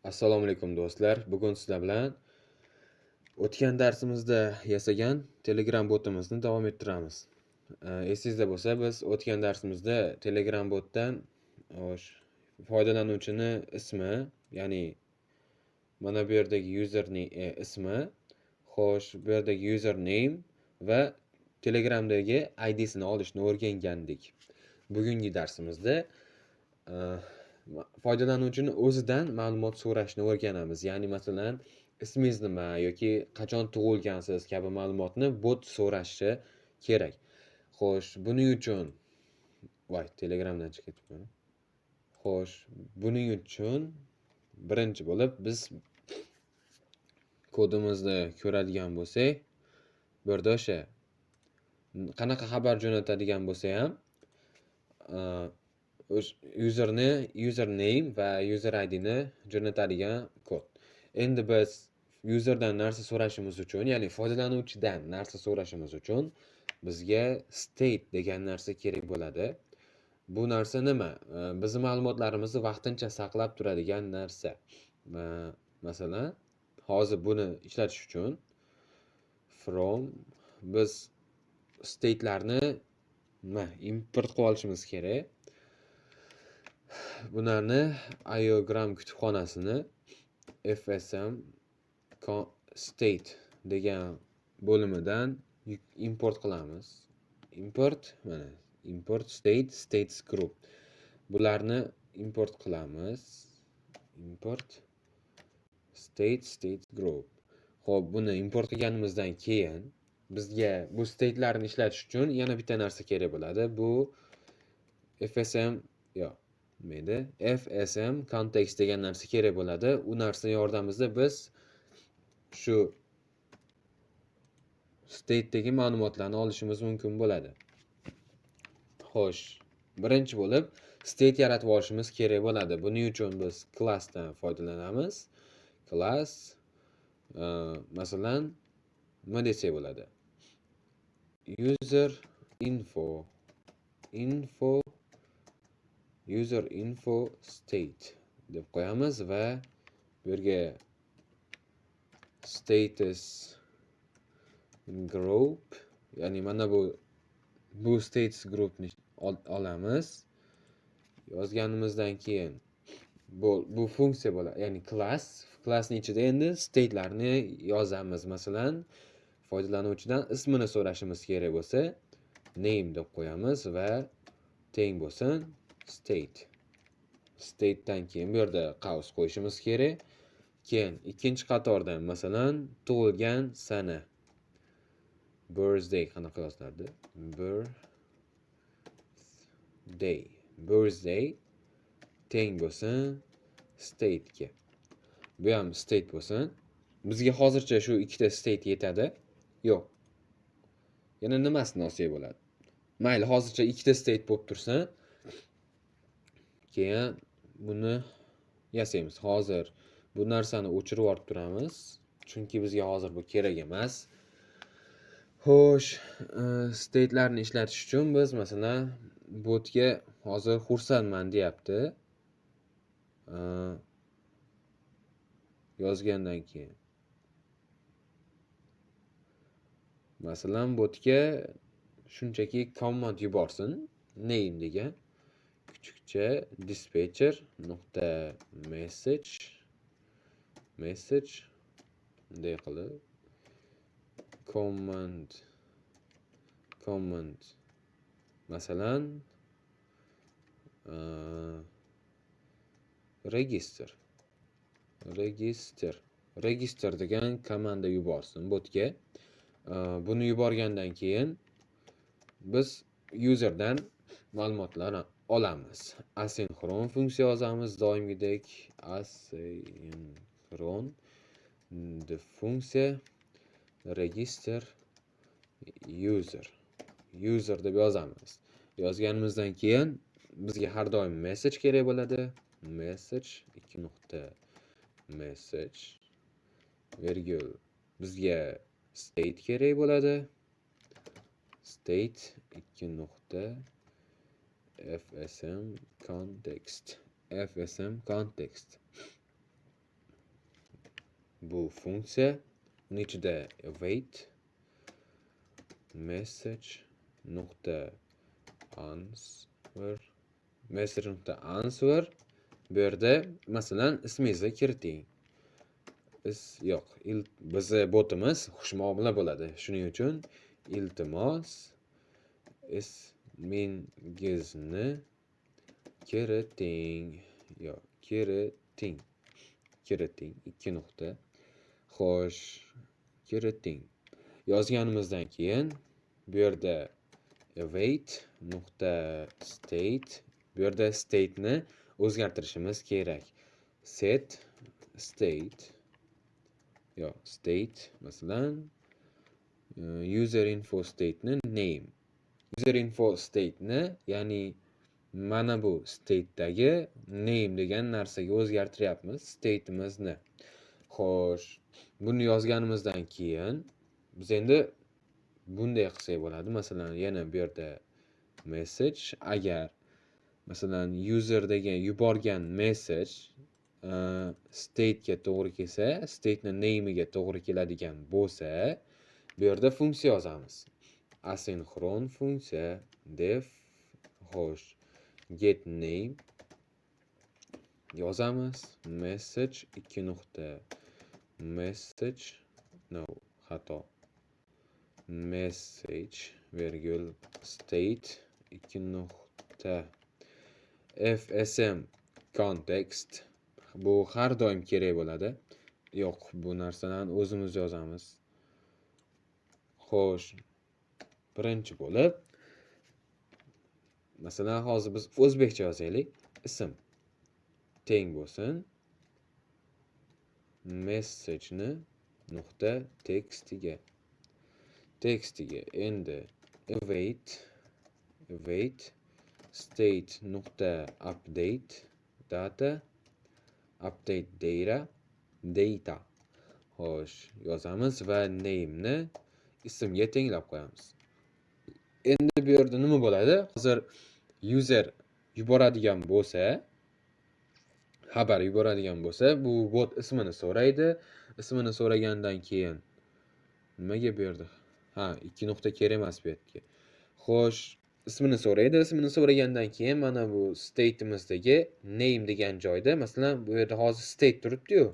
Assalomu alaykum do'stlar. Bugun sizlar bilan o'tgan darsimizda yasagan Telegram botimizni davom ettiramiz. Esingizda bo'lsa, biz o'tgan darsimizda Telegram botdan foydalanuvchini ismi, ya'ni mana bu yerdagi ismi, xo'sh, bu yerdagi username va Telegramdagi IDsini olishni o'rgangandik. Bugungi darsimizda foydalanuvchini o'zidan ma'lumot so'rashni o'rganamiz. Ya'ni masalan, ismingiz nima yoki qachon tug'ilgansiz kabi ma'lumotni bot so'rashi kerak. Xo'sh, buning uchun Telegramdan chiqib ketibman. Xo'sh, buning uchun birinchi bo'lib biz kodimizni ko'radigan bo'lsak, bu yerda o'sha qanaqa xabar jo'natadigan bo'lsa ham username va user idni jo'natadigan kod. Endi biz userdan narsa so'rashimiz uchun, ya'ni foydalanuvchidan narsa so'rashimiz uchun bizga state degan narsa kerak bo'ladi. Bu narsa nima? Bizning ma'lumotlarimizni vaqtincha saqlab turadigan narsa. Masalan, hozir buni ishlatish uchun from biz state'larni import qilib olishimiz kerak. Bularni iogram kutubxonasini fsm state degan bo'limidan import qilamiz. Import states group. Bularni import qilamiz. Import states group. Xo'p, buni import qilganimizdan keyin bizga bu state'larni ishlatish uchun yana bitta narsa kerak bo'ladi. Bu fsm context degan narsa kerak bo'ladi. U narsa yordamida biz shu state'dagi ma'lumotlarni olishimiz mumkin bo'ladi. Xo'sh, birinchi bo'lib state yaratib olishimiz kerak bo'ladi. Buning uchun biz classdan foydalanamiz. Class masalan nima desak bo'ladi? user info state deb qo'yamiz va bu yerga status group, ya'ni mana bu status groupni olamiz. Yozganimizdan keyin bu funksiya bo'ladi, ya'ni classning ichida endi state'larni yozamiz. Masalan, foydalanuvchidan ismini so'rashimiz kerak bo'lsa, name deb qo'yamiz va teng bo'lsin state'dan keyin bu yerda qaus qo'yishimiz kerak. Keyin ikkinchi qatordan masalan tug'ilgan sana, birthday qanaqa yozilardi? Birthday teng bo'lsin state'ga. Bu ham state bo'lsin. Bizga hozircha shu ikkita state yetadi. Yo'q. Yana nimasini olsak bo'ladi? Mayli, hozircha ikkita state bo'lib tursin. Keyin buni yasaymiz. Hozir bu narsani o'chirib yuborib turamiz, chunki bizga hozir bu kerak emas. Xo'sh, state'larni ishlatish uchun biz masalan botga hozir xursandman deyapti. Yozgandan keyin masalan botga shunchaki command yuborsin, name degan kichikcha dispatcher nokta message bunday qilib command masalan register degan komanda yuborsin botga. Buni yuborgandan keyin biz userdan ma'lumotlar olamiz. Asinxron funksiya yozamiz doimgidek. Asinxron funksiya register user deb yozamiz. Yozganimizdan keyin bizga har doim message kerak bo'ladi. Message virgul bizga state kerak bo'ladi. State fsm context. bu funksiya. Uning ichida await message nuqta answer bu yerda masalan ismingizni kiriting. Bizni botimiz xushmuomala bo'ladi. Shuning uchun iltimos ismingizni kiriting. Kiriting. 2 nuqta. Xo'sh, kiriting. Yozganimizdan keyin bu yerda await nuqta state. Bu yerda state'ni o'zgartirishimiz kerak. Set state masalan user info state'ni name. User info state'ni ya'ni mana bu state'dagi name degan narsaga o'zgartiryapmiz state'imizni. Xo'sh, buni yozganimizdan keyin biz endi bunday qilsak bo'ladi. Masalan, yana bu yerda message agar masalan user degan yuborgan message state'ga to'g'ri kelsa, state'ning name'iga to'g'ri keladigan bo'lsa, bu yerda funksiya yozamiz. Asinxron funksiya def xo'sh get name yozamiz. Message 2 nuqta message message virgül state 2 nuqta fsm context. Bu har doim kerak bo'ladi. Yo'q, bu narsalarni o'zimiz yozamiz. Xo'sh, birinchi bo'lib masalan hozir biz o'zbekcha yozaylik. Ism teng bo'lsin messageni nuqta tekstiga. Endi await state nuqta update data xo'sh yozamiz va name'ni ismga tenglab qo'yamiz. Endi bu yerda nima bo'ladi? Hozir user xabar yuboradigan bo'lsa, bu bot ismini so'raydi. Ismini so'ragandan keyin nimaga bu yerda? 2 nuqta kerak emas bu yerga. Xo'sh, ismini so'raydi. Ismini so'ragandan keyin mana bu state'imizdagi name degan joyda, masalan, bu yerda hozir state turibdi-yu.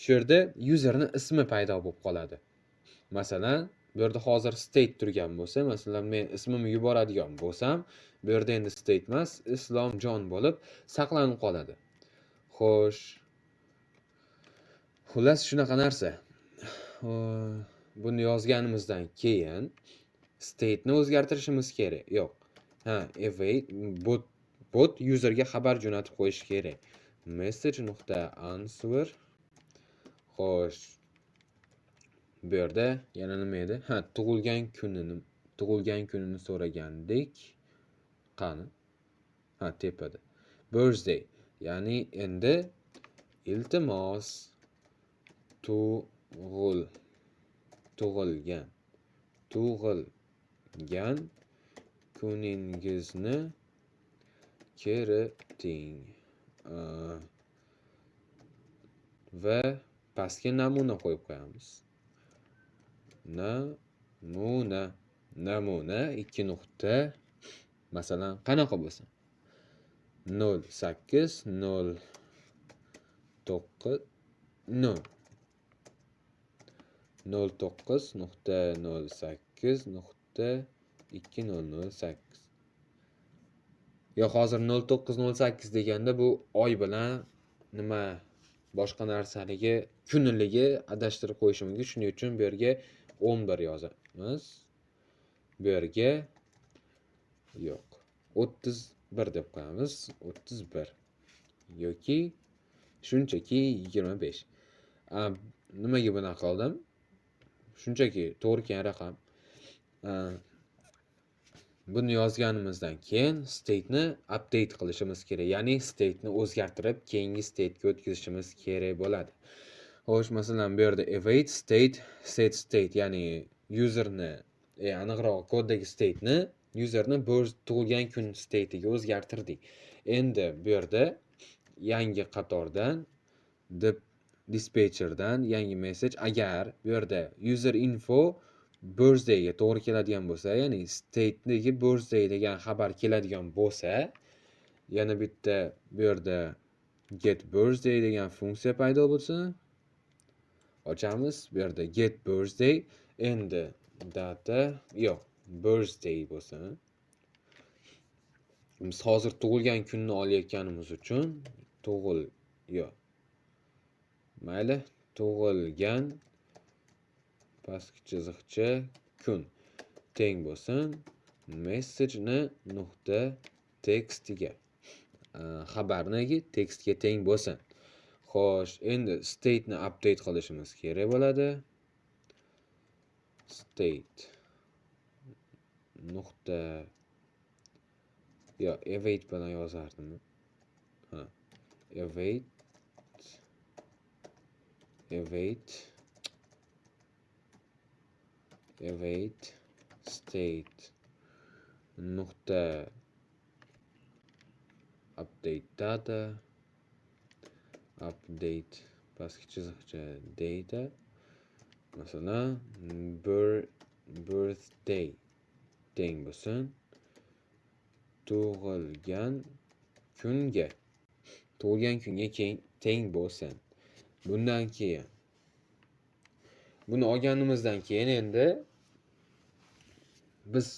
Shu yerda userning ismi paydo bo'lib qoladi. Masalan, bu yerda hozir state turgan bo'lsa, masalan, men ismimni yuboradigan bo'lsam, bu yerda endi state emas, Islomjon bo'lib saqlanib qoladi. Xo'sh. Xullas shunaqa narsa. Buni yozganimizdan keyin state'ni o'zgartirishimiz kerak. Yo'q. Await bot userga xabar jo'natib qo'yish kerak. Message.answer. Xo'sh. Bu yerda yana nima edi? Tug'ilgan kunini so'ragandik. Qani? Tepada. Birthday. Ya'ni endi iltimos tug'ilgan kuningizni kiriting. Va pastga namuna qo'yib qo'yamiz. Namuna 2 nuqta masalan qanaqa bo'lsin? 09.08.2008. Yo'q, hozir 09.08 deganda bu oy bilan nima boshqa narsaligi, kunligi adashtirib qo'yishi mumkin. Shuning uchun bu yerga 11 yozamiz. Bu yerga yo'q. 31 deb qo'yamiz. 31 yoki shunchaki 25. Nimaga buni qildim? Shunchaki to'g'ri kelgan raqam. Buni yozganimizdan keyin state'ni update qilishimiz kerak. Ya'ni state'ni o'zgartirib, keyingi state'ga o'tkazishimiz kerak bo'ladi. Xo'sh, masalan, bu yerda await set state, ya'ni userni, aniqroq koddagi state'ni userni tug'ilgan kun state'iga o'zgartirdik. Endi bu yerda yangi qatordan deb dispatcherdan yangi message agar bu yerda user info birthday ga to'g'ri keladigan bo'lsa, ya'ni state'dagi birthday degan xabar keladigan bo'lsa, yana bitta bu yerda get birthday degan funksiya paydo bo'lsin. Ochamiz. Bu yerda get birthday endi data yo'q, birthday bo'lsin. Biz hozir tug'ilgan kunni olayotganimiz uchun mayli, tug'ilgan pastki chiziqcha kun teng bo'lsin message-ni nuqta tekstiga. Xabarniki tekstga teng bo'lsin. Xo'sh, endi state ni update qilishimiz kerak bo'ladi. State nuqta await bilan yozardim. Await state nuqta update data update pastki chiziqcha data, masalan birthday teng bo'lsin tug'ilgan kunga teng bo'lsin. Bundan keyin buni olganimizdan keyin endi biz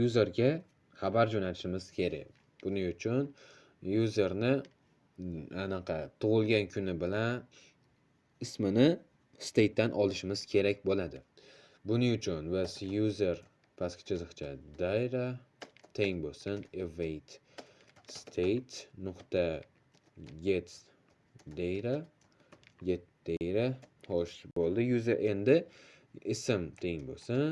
userga xabar jo'natishimiz kerak. Buning uchun userni anaqa tug'ilgan kuni bilan ismini state'dan olishimiz kerak bo'ladi. Buning uchun biz user pastki chiziqcha data teng bo'lsin await state nuqta get data. Xo'sh, bo'ldi. User endi ism teng bo'lsin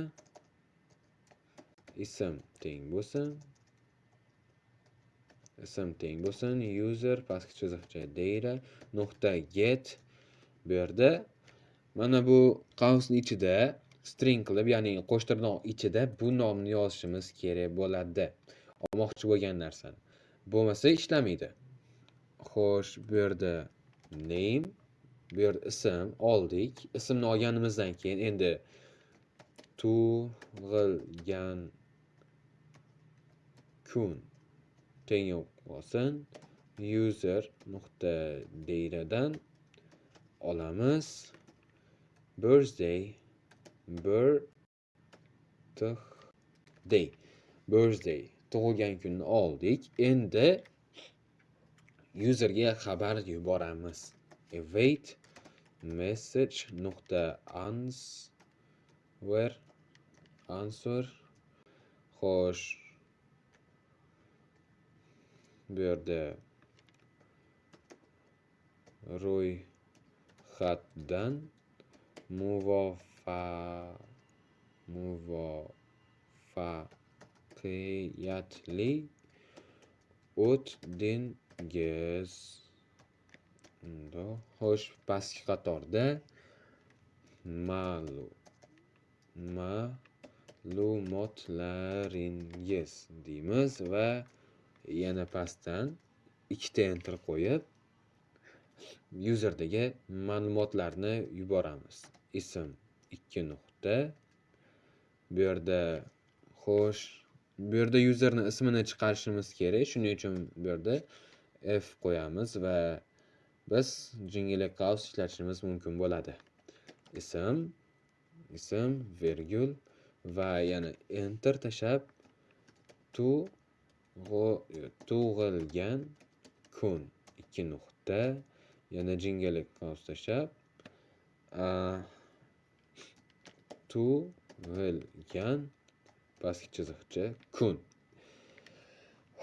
user pastki chiziqcha data nuqta get. Bu yerda mana bu qavsning ichida string qilib, ya'ni qo'shtirnoq ichida bu nomni yozishimiz kerak bo'ladi. Olmoqchi bo'lgan narsani. Bo'lmasa ishlamaydi. Xo'sh, bu yerda name, bu yerda ism oldik. Ismni olganimizdan keyin endi tug'ilgan kun teng bo'lsin user nuqta datadan olamiz birthday tug'ilgan kunni oldik. Endi userga xabar yuboramiz. Await message nuqta answer. Xo'sh, bu yerda ro'yxatdan muvaffaqiyatli o'tdingiz. Xo'sh, pastki qatorda ma'lumotlaringiz deymiz va yana pastdan ikkita enter qo'yib userdagi ma'lumotlarni yuboramiz. Ism 2 nuqta. Bu yerda xo'sh, bu yerda userning ismini chiqarishimiz kerak. Shuning uchun bu yerda f qo'yamiz va biz jingle qavs ishlatishimiz mumkin bo'ladi. Ism virgul va yana enter tashab tug'ilgan kun 2 nuqta, yana jingle qavs tashab tug'ilgan pastki chiziqcha kun.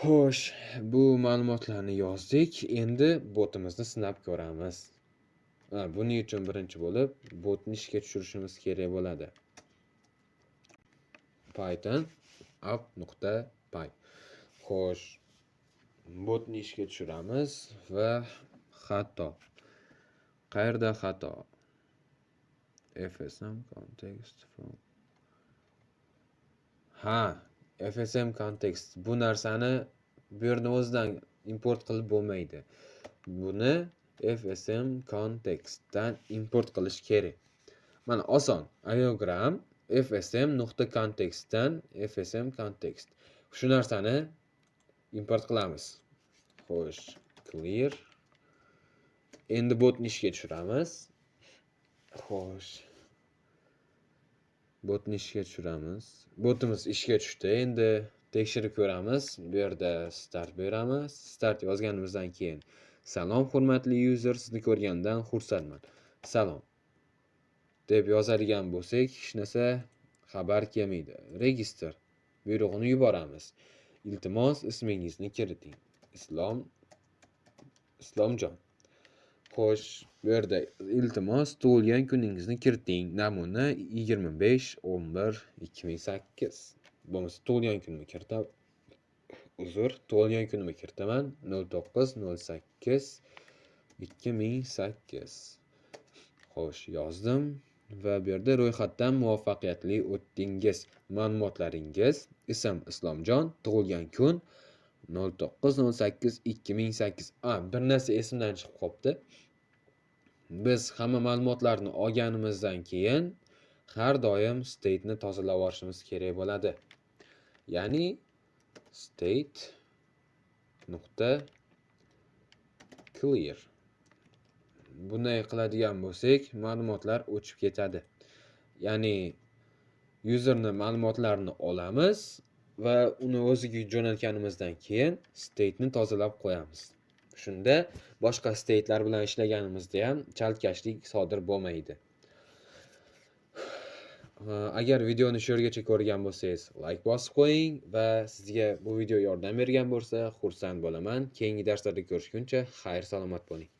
Xo'sh, bu ma'lumotlarni yozdik. Endi botimizni sinab ko'ramiz. Buning uchun birinchi bo'lib botni ishga tushirishimiz kerak bo'ladi. Python app.py. Xo'sh, botni ishga tushiramiz va xato. Qayerda xato? FSM context from FSM context. Bu narsani bu yerdan o'zidan import qilib bo'lmaydi. Buni FSM contextdan import qilish kerak. Mana oson. Iogram fsm.contextdan fsm context. Shu narsani import qilamiz. Xo'sh, clear. Endi botni ishga tushiramiz. Xo'sh. Botni ishga tushiramiz. Botimiz ishga tushdi. Endi tekshirib ko'ramiz. Bu yerda start beramiz. Start yozganimizdan keyin salom hurmatli user, sizni ko'rgandan xursandman. Salom deb yozadigan bo'lsak, hech narsa xabar kelmaydi. Register buyrug'ini yuboramiz. Iltimos ismingizni kiriting. Islomjon. Xo'sh, bu yerda iltimos tug'ilgan kuningizni kiriting. Namuna 25/11/2008. Bo'lmasa tug'ilgan kunimni kiritaman. Tug'ilgan kunimni kiritaman. 09/08/2008. Xo'sh, yozdim va bu yerda ro'yxatdan muvaffaqiyatli o'tdingiz. Ma'lumotlaringiz: ism Islomjon, tug'ilgan kun 09/08/2008. Bir narsa esimdan chiqib qolibdi. Biz hamma ma'lumotlarni olganimizdan keyin har doim state ni tozalab olishimiz kerak bo'ladi. Ya'ni state nuqta clear. Bunday qiladigan bo'lsak, ma'lumotlar o'chib ketadi. Ya'ni userning ma'lumotlarini olamiz va uni o'ziga jo'natganimizdan keyin state ni tozalab qo'yamiz. Shunda boshqa state'lar bilan ishlaganimizda ham chalkashlik sodir bo'lmaydi. Agar videoni shu yergacha ko'rgan bo'lsangiz, like bosib qo'ying va sizga bu video yordam bergan bo'lsa, xursand bo'laman. Keyingi darslarda ko'rishguncha xayr salomat bo'ling.